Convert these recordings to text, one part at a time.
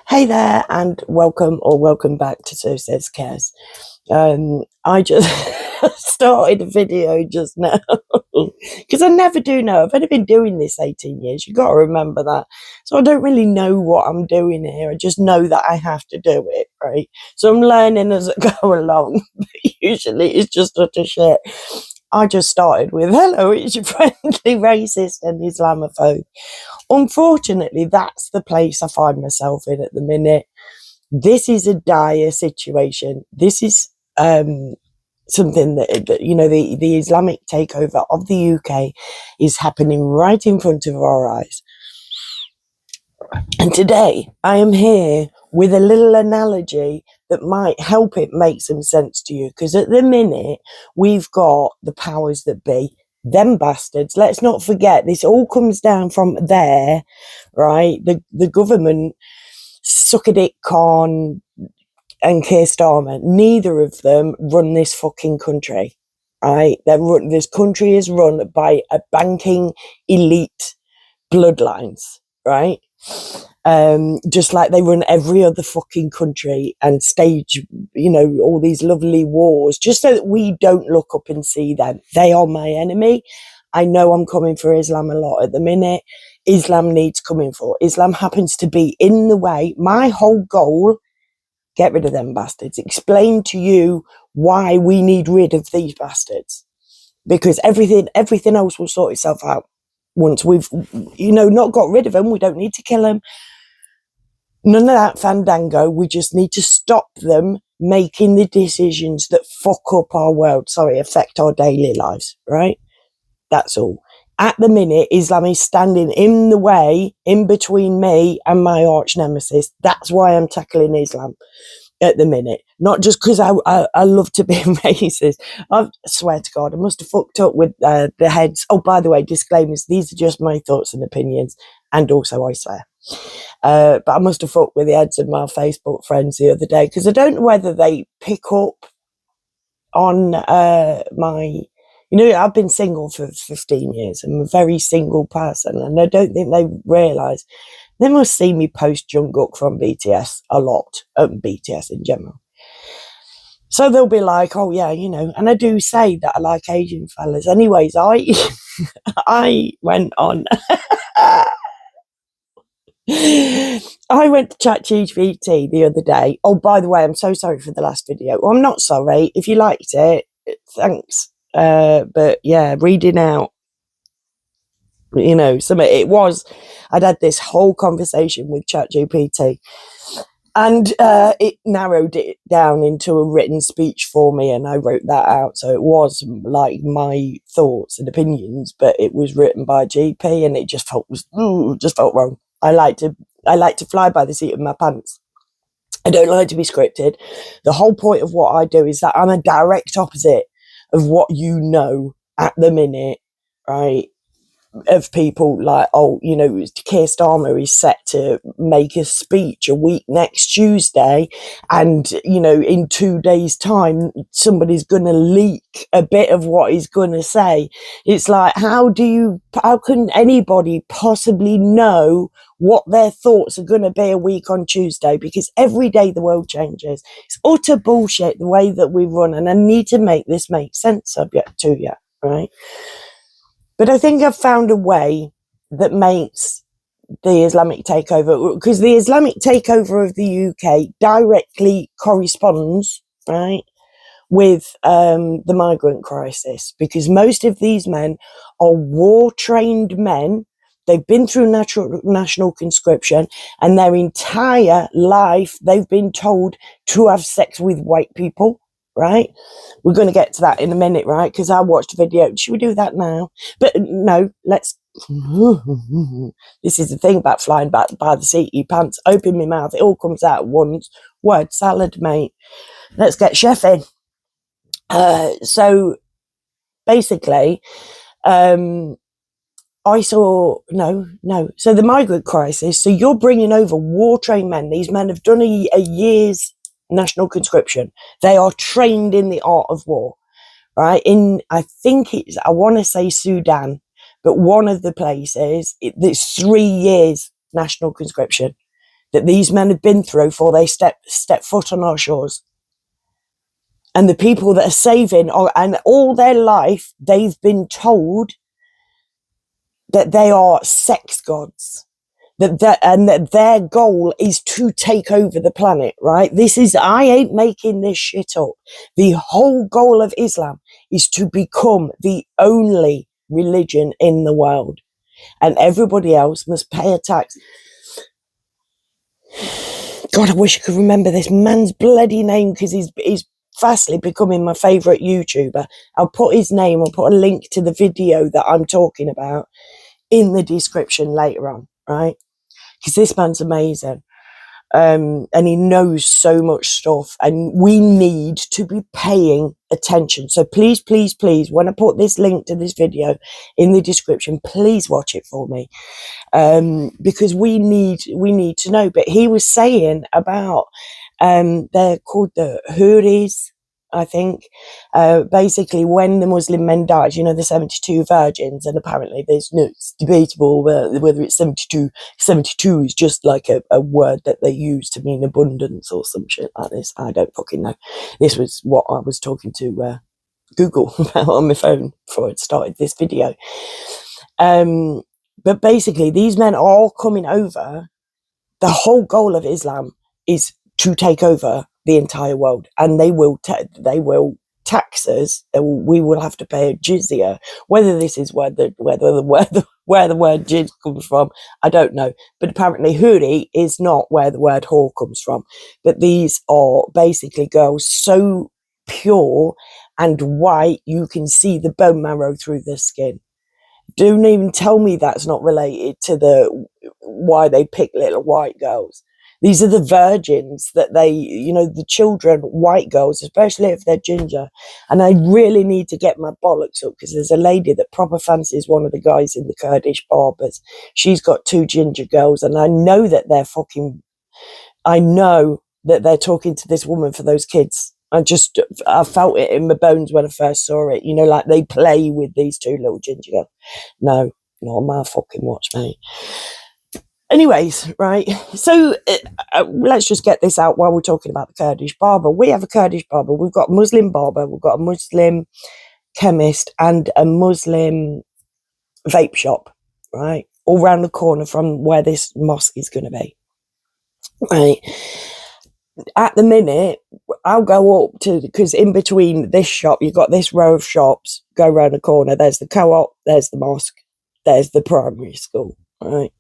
Hey there, and welcome back to So Says Cares. I just started a video just now because I never do know. I've only been doing this 18 years. You've got to remember that. So I don't really know what I'm doing here. I just know that I have to do it, right? So I'm learning as I go along. But usually it's just utter shit. I just started with, hello, it's your friendly racist and Islamophobe. Unfortunately, that's the place I find myself in at the minute. This is a dire situation. This is something that the Islamic takeover of the UK is happening right in front of our eyes. And today I am here with a little analogy that might help it make some sense to you, because at the minute we've got the powers that be, them bastards. Let's not forget, this all comes down from there, right? The government, suck a dick Khan and Keir Starmer, neither of them run this fucking country, right? This country is run by a banking elite bloodlines, right? Just like they run every other fucking country and stage, all these lovely wars, just so that we don't look up and see them. They are my enemy. I know I'm coming for Islam a lot at the minute. Islam needs coming for. Islam happens to be in the way. My whole goal, get rid of them bastards. Explain to you why we need rid of these bastards. Because everything else will sort itself out. Once we've, not got rid of them, we don't need to kill them. None of that fandango. We just need to stop them making the decisions that fuck up our world. Affect our daily lives, right? That's all. At the minute, Islam is standing in the way, in between me and my arch nemesis. That's why I'm tackling Islam at the minute. Not just because I love to be racist. I swear to God, I must have fucked up with the heads. Oh, by the way, disclaimers, these are just my thoughts and opinions, and also I swear. But I must have fucked with the heads of my Facebook friends the other day, because I don't know whether they pick up on my... I've been single for 15 years. I'm a very single person, and I don't think they realise. They must see me post Jungkook from BTS a lot, BTS in general. So they'll be like, oh yeah, and I do say that I like Asian fellas. Anyways, I went on... I went to ChatGPT the other day. Oh, by the way, I'm so sorry for the last video. Well, I'm not sorry. If you liked it, thanks. But yeah, reading out, I'd had this whole conversation with ChatGPT, and it narrowed it down into a written speech for me, and I wrote that out. So it was like my thoughts and opinions, but it was written by a GP, and it just felt wrong. I like to fly by the seat of my pants. I don't like to be scripted. The whole point of what I do is that I'm a direct opposite of what you know at the minute, right? Of people like, Keir Starmer is set to make a speech a week next Tuesday, and in 2 days' time somebody's gonna leak a bit of what he's gonna say. It's like, how can anybody possibly know what their thoughts are gonna be a week on Tuesday? Because every day the world changes. It's utter bullshit the way that we run, and I need to make this make sense subject to you, right? But I think I've found a way that makes the Islamic takeover, because the Islamic takeover of the UK directly corresponds, right, with the migrant crisis, because most of these men are war-trained men. They've been through national conscription, and their entire life they've been told to have sex with white people. Right, we're going to get to that in a minute, right? Because I watched a video. Should we do that now? But no, let's. This is the thing about flying back by the seat of your pants. Open my mouth, it all comes out at once. Word salad, mate. Let's get chefing. So basically, I saw So the migrant crisis. So you're bringing over war-trained men. These men have done a year's national conscription. They are trained in the art of war, right? I want to say Sudan, but one of the places, it's 3 years national conscription. that these men have been through before they step foot on our shores. And the people that are saving, and all their life, they've been told that they are sex gods. That their goal is to take over the planet, right? I ain't making this shit up. The whole goal of Islam is to become the only religion in the world. And everybody else must pay a tax. God, I wish I could remember this man's bloody name, because he's fastly becoming my favourite YouTuber. I'll put his name, I'll put a link to the video that I'm talking about in the description later on, right? Because this man's amazing. And he knows so much stuff, and we need to be paying attention. So please, please, please, when I put this link to this video in the description, please watch it for me. Because we need to know. But he was saying about, they're called the Houris, I think. Basically, when the Muslim men died, you know, the 72 virgins, and apparently it's debatable whether it's 72. 72 is just like a word that they use to mean abundance or some shit like this. I don't fucking know. This was what I was talking to Google about on my phone before I started this video. But basically, these men are all coming over. The whole goal of Islam is to take over the entire world, and they will tax us. We will have to pay a jizya. Whether this is where the word jizya comes from, I don't know. But apparently, Huri is not where the word whore comes from. But these are basically girls so pure and white, you can see the bone marrow through their skin. Don't even tell me that's not related to why they pick little white girls. These are the virgins that the children, white girls, especially if they're ginger. And I really need to get my bollocks up, because there's a lady that proper fancies one of the guys in the Kurdish barbers. She's got 2 ginger girls, and I know that they're talking to this woman for those kids. I felt it in my bones when I first saw it. You know, like they play with these 2 little ginger girls. No, not on my fucking watch, mate. Anyways, right, so let's just get this out while we're talking about the Kurdish barber. We have a Kurdish barber, we've got a Muslim barber, we've got a Muslim chemist, and a Muslim vape shop, right, all round the corner from where this mosque is going to be, right. At the minute, I'll go up to, because in between this shop, you've got this row of shops, go round the corner, there's the co-op, there's the mosque, there's the primary school, right.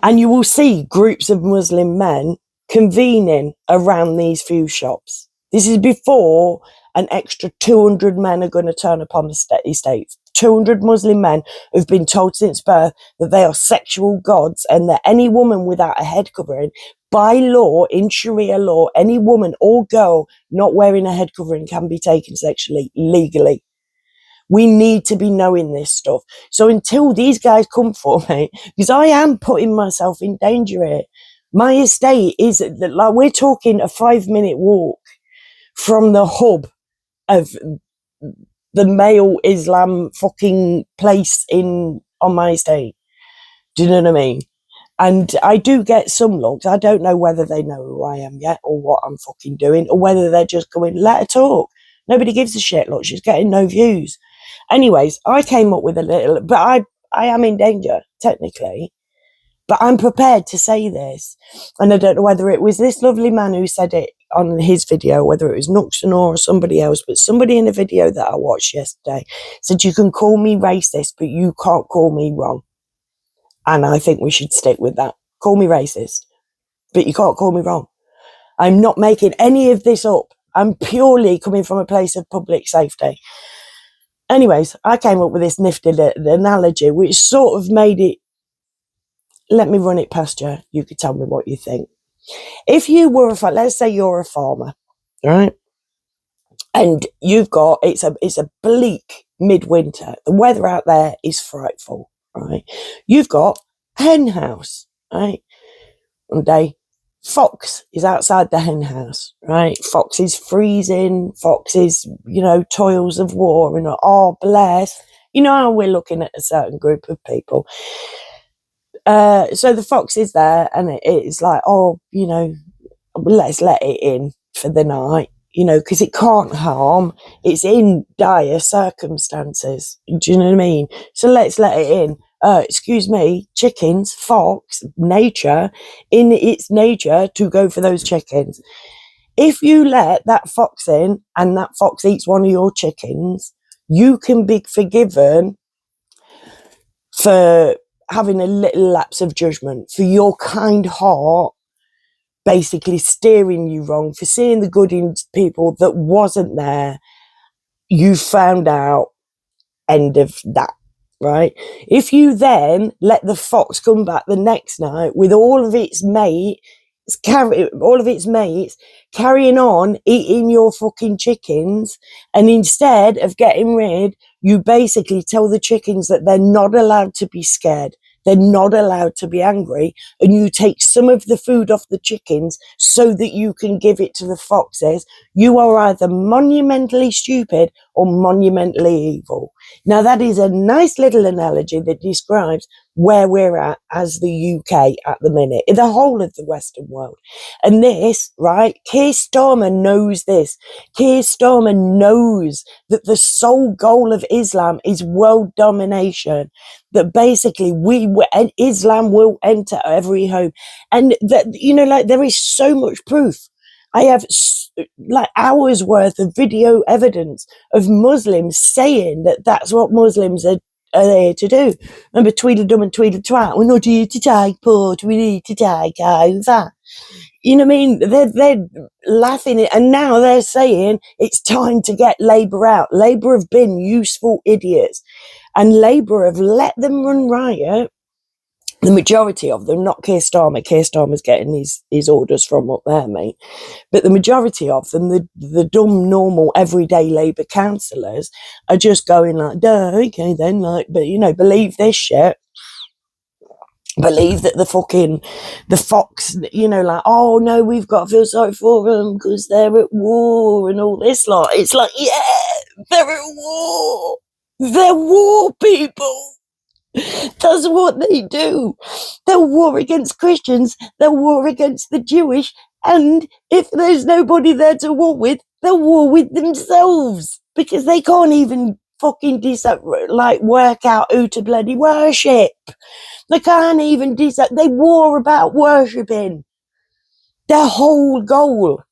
And you will see groups of Muslim men convening around these few shops. This is before an extra 200 men are going to turn up on the estates. 200 Muslim men who've been told since birth that they are sexual gods, and that any woman without a head covering, by law, in Sharia law, any woman or girl not wearing a head covering can be taken sexually, legally. We need to be knowing this stuff. So until these guys come for me, because I am putting myself in danger here. My estate is, like, we're talking a 5-minute walk from the hub of the male Islam fucking place on my estate. Do you know what I mean? And I do get some looks. I don't know whether they know who I am yet, or what I'm fucking doing, or whether they're just going, let her talk. Nobody gives a shit. Look, she's getting no views. Anyways, I came up with a little, but I am in danger, technically. But I'm prepared to say this. And I don't know whether it was this lovely man who said it on his video, whether it was Nuxanor or somebody else, but somebody in a video that I watched yesterday said, you can call me racist, but you can't call me wrong. And I think we should stick with that. Call me racist, but you can't call me wrong. I'm not making any of this up. I'm purely coming from a place of public safety. Anyways, I came up with this nifty analogy, which sort of made it, let me run it past you. You could tell me what you think. If you were let's say you're a farmer, right? And you've got, it's a bleak midwinter. The weather out there is frightful, right? You've got a hen house, right? One day, Fox is outside the hen house, right? Fox is freezing. Fox is, toils of war, and oh, bless. You know how we're looking at a certain group of people. So the fox is there, and it's like, oh, you know, let's let it in for the night, you know, because it can't harm. It's in dire circumstances. Do you know what I mean? So let's let it in. Excuse me, chickens, fox, nature, in its nature to go for those chickens. If you let that fox in and that fox eats one of your chickens, you can be forgiven for having a little lapse of judgment, for your kind heart basically steering you wrong, for seeing the good in people that wasn't there. You found out, end of that, right? If you then let the fox come back the next night with all of its mates, carrying on eating your fucking chickens, and instead of getting rid, you basically tell the chickens that they're not allowed to be scared, they're not allowed to be angry, and you take some of the food off the chickens so that you can give it to the foxes, you are either monumentally stupid or monumentally evil. Now, that is a nice little analogy that describes where we're at as the UK at the minute, in the whole of the Western world. And this, right, Keir Starmer knows this. Keir Starmer knows that the sole goal of Islam is world domination, that basically Islam will enter every home. And that, you know, like, there is so much proof. I have like hours worth of video evidence of Muslims saying that that's what Muslims are there to do. Remember Tweedledum and Tweedletwat? We're not here to take part, we need to take over. You know what I mean? They're laughing it, and now they're saying it's time to get Labour out. Labour have been useful idiots, and Labour have let them run riot. The majority of them, not Keir Starmer. Keir Starmer's getting his orders from up there, mate. But the majority of them, the dumb, normal, everyday Labour councillors, are just going like, duh, okay then, like, but, you know, believe this shit. Believe that the fox, you know, like, oh no, we've got to feel sorry for them because they're at war and all this lot. It's like, yeah, they're at war. They're war people. That's what they do. They'll war against Christians, they'll war against the Jewish, and if there's nobody there to war with, they'll war with themselves, because they can't even fucking work out who to bloody worship. They can't even they war about worshipping. Their whole goal.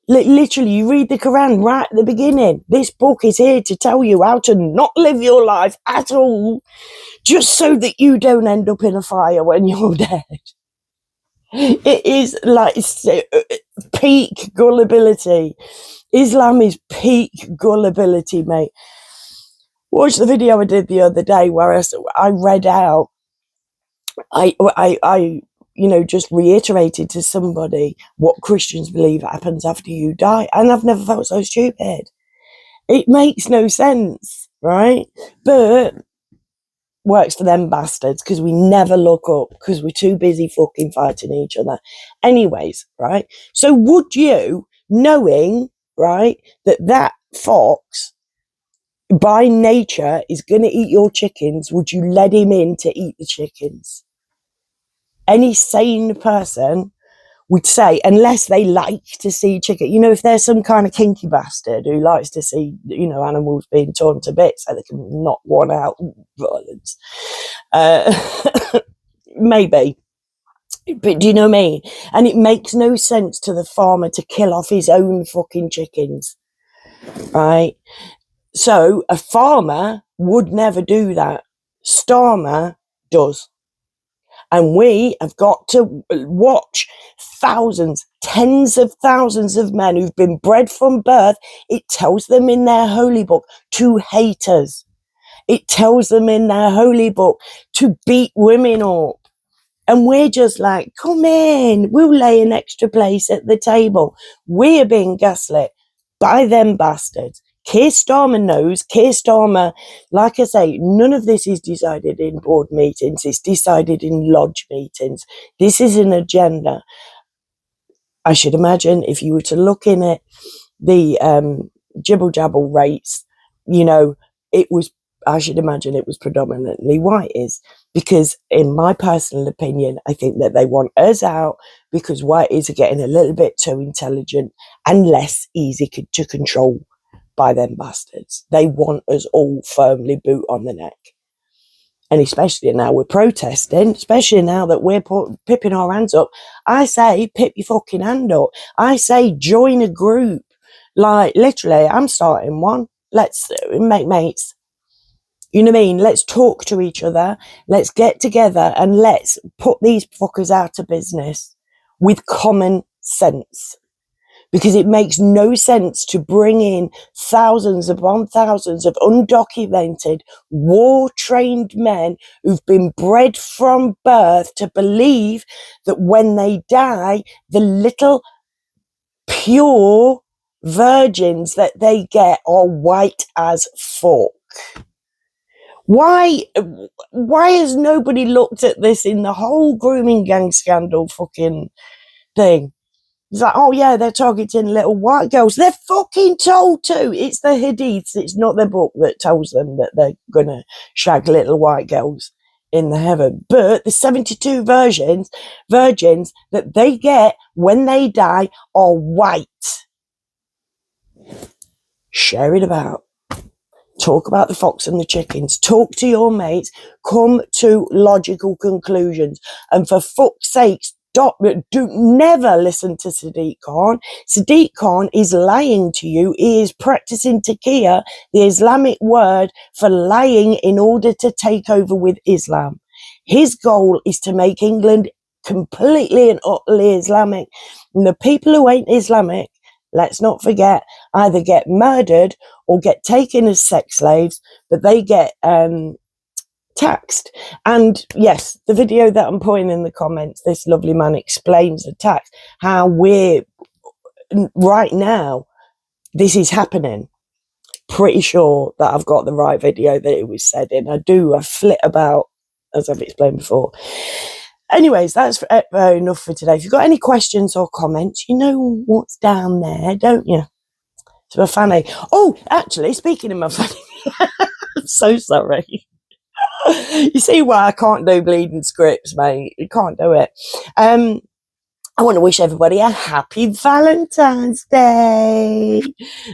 Literally, you read the Quran right at the beginning. This book is here to tell you how to not live your life at all, just so that you don't end up in a fire when you're dead. It is like peak gullibility. Islam is peak gullibility, mate. Watch the video I did the other day where I read out, I you know, just reiterated to somebody what Christians believe happens after you die, and I've never felt so stupid. It makes no sense, right? But works for them bastards, because we never look up, because we're too busy fucking fighting each other. Anyways, right? So would you, knowing, right, that fox by nature is going to eat your chickens, would you let him in to eat the chickens? Any sane person would say, unless they like to see chicken, you know, if there's some kind of kinky bastard who likes to see, you know, animals being torn to bits so they can knock one out, violence, maybe. But do you know what I mean? And it makes no sense to the farmer to kill off his own fucking chickens, right? So a farmer would never do that. Starmer does. And we have got to watch thousands, tens of thousands of men who've been bred from birth. It tells them in their holy book to hate us. It tells them in their holy book to beat women up. And we're just like, come in, we'll lay an extra place at the table. We're being gaslit by them bastards. Keir Starmer knows. Keir Starmer, like I say, none of this is decided in board meetings. It's decided in lodge meetings. This is an agenda. I should imagine if you were to look in at the jibble jabble rates, you know, I should imagine it was predominantly white. because in my personal opinion, I think that they want us out because whiteys are getting a little bit too intelligent and less easy to control by them bastards. They want us all firmly boot on the neck. And especially now we're protesting, especially now that we're pipping our hands up, I say, pip your fucking hand up. I say, join a group. Like, literally, I'm starting one. Let's make mates. You know what I mean? Let's talk to each other. Let's get together and let's put these fuckers out of business with common sense. Because it makes no sense to bring in thousands upon thousands of undocumented, war-trained men who've been bred from birth to believe that when they die, the little pure virgins that they get are white as fuck. Why has nobody looked at this in the whole grooming gang scandal fucking thing? It's like, oh yeah, they're targeting little white girls. They're fucking told to. It's the hadiths. It's not the book that tells them that they're going to shag little white girls in the heaven. But the 72 virgins that they get when they die are white. Share it about. Talk about the fox and the chickens. Talk to your mates. Come to logical conclusions. And for fuck's sake, do never listen to Sadiq Khan. Sadiq Khan is lying to you. He is practicing taqiyya, the Islamic word for lying in order to take over with Islam. His goal is to make England completely and utterly Islamic. And the people who ain't Islamic, let's not forget, either get murdered or get taken as sex slaves, but they get taxed. And yes, the video that I'm putting in the comments, this lovely man explains the tax, how we're right now, this is happening. Pretty sure that I've got the right video that it was said in. I flit about, as I've explained before. Anyways, that's enough for today. If you've got any questions or comments, you know what's down there, don't you? To my fanny. Oh, actually, speaking of my fanny, I'm so sorry. You see why I can't do bleeding scripts, mate. You can't do it. I want to wish everybody a happy Valentine's Day.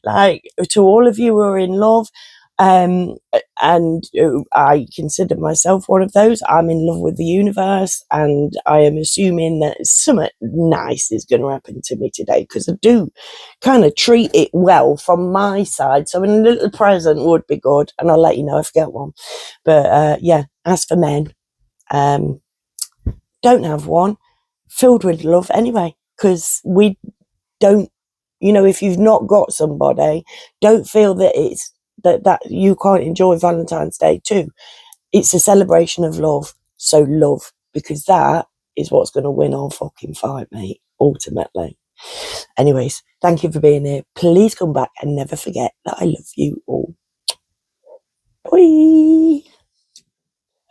Like, to all of you who are in love, and I consider myself one of those. I'm in love with the universe, and I am assuming that something nice is going to happen to me today, because I do kind of treat it well from my side. So a little present would be good, and I'll let you know if I get one. But yeah, as for men, don't have one. Filled with love anyway, because we don't, you know, if you've not got somebody, don't feel that it's that you can't enjoy Valentine's Day too. It's a celebration of love, so love, because that is what's going to win our fucking fight, mate, ultimately. Anyways, thank you for being here. Please come back and never forget that I love you all. Bye.